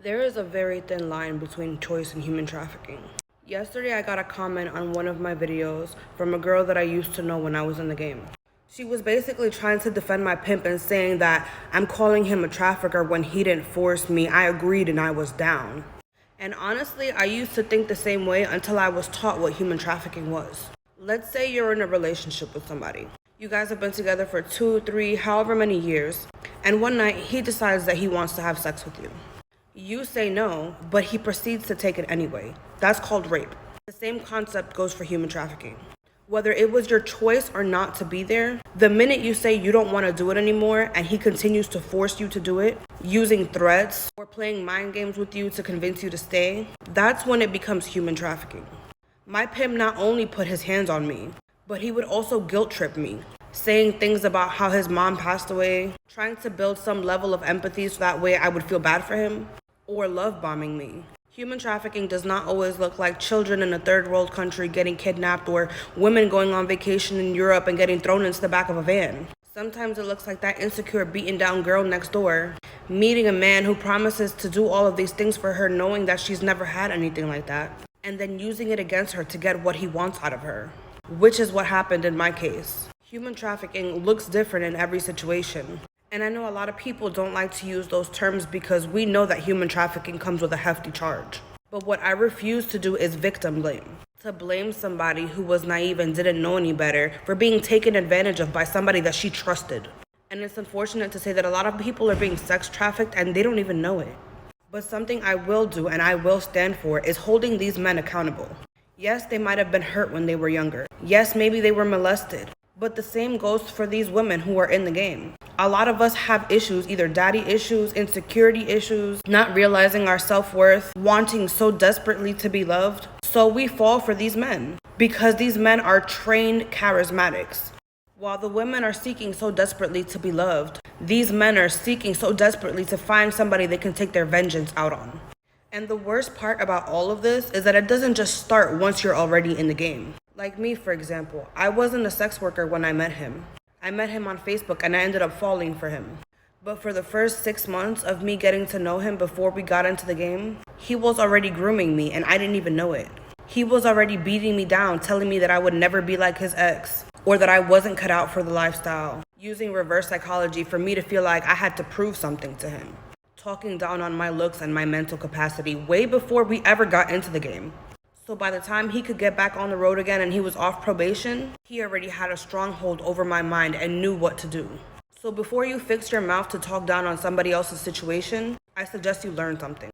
There is a very thin line between choice and human trafficking. Yesterday, I got a comment on one of my videos from a girl that I used to know when I was in the game. She was basically trying to defend my pimp and saying that I'm calling him a trafficker when he didn't force me. I agreed and I was down. And honestly, I used to think the same way until I was taught what human trafficking was. Let's say you're in a relationship with somebody. You guys have been together for 2, 3, however many years, and one night he decides that he wants to have sex with you. You say no, but he proceeds to take it anyway. That's called rape. The same concept goes for human trafficking. Whether it was your choice or not to be there, the minute you say you don't want to do it anymore and he continues to force you to do it, using threats or playing mind games with you to convince you to stay, that's when it becomes human trafficking. My pimp not only put his hands on me, but he would also guilt trip me, saying things about how his mom passed away, trying to build some level of empathy so that way I would feel bad for him, or love bombing me. Human trafficking does not always look like children in a third world country getting kidnapped or women going on vacation in Europe and getting thrown into the back of a van. Sometimes it looks like that insecure, beaten down girl next door meeting a man who promises to do all of these things for her knowing that she's never had anything like that, and then using it against her to get what he wants out of her, which is what happened in my case. Human trafficking looks different in every situation. And I know a lot of people don't like to use those terms because we know that human trafficking comes with a hefty charge. But what I refuse to do is victim blame. To blame somebody who was naive and didn't know any better for being taken advantage of by somebody that she trusted. And it's unfortunate to say that a lot of people are being sex trafficked and they don't even know it. But something I will do and I will stand for is holding these men accountable. Yes, they might have been hurt when they were younger. Yes, maybe they were molested. But the same goes for these women who are in the game. A lot of us have issues, either daddy issues, insecurity issues, not realizing our self-worth, wanting so desperately to be loved. So we fall for these men because these men are trained charismatics. While the women are seeking so desperately to be loved, these men are seeking so desperately to find somebody they can take their vengeance out on. And the worst part about all of this is that it doesn't just start once you're already in the game. Like me, for example, I wasn't a sex worker when I met him. I met him on Facebook and I ended up falling for him. But for the first 6 months of me getting to know him before we got into the game, he was already grooming me and I didn't even know it. He was already beating me down, telling me that I would never be like his ex, or that I wasn't cut out for the lifestyle, using reverse psychology for me to feel like I had to prove something to him, talking down on my looks and my mental capacity way before we ever got into the game. So by the time he could get back on the road again and he was off probation, he already had a stronghold over my mind and knew what to do. So before you fix your mouth to talk down on somebody else's situation, I suggest you learn something.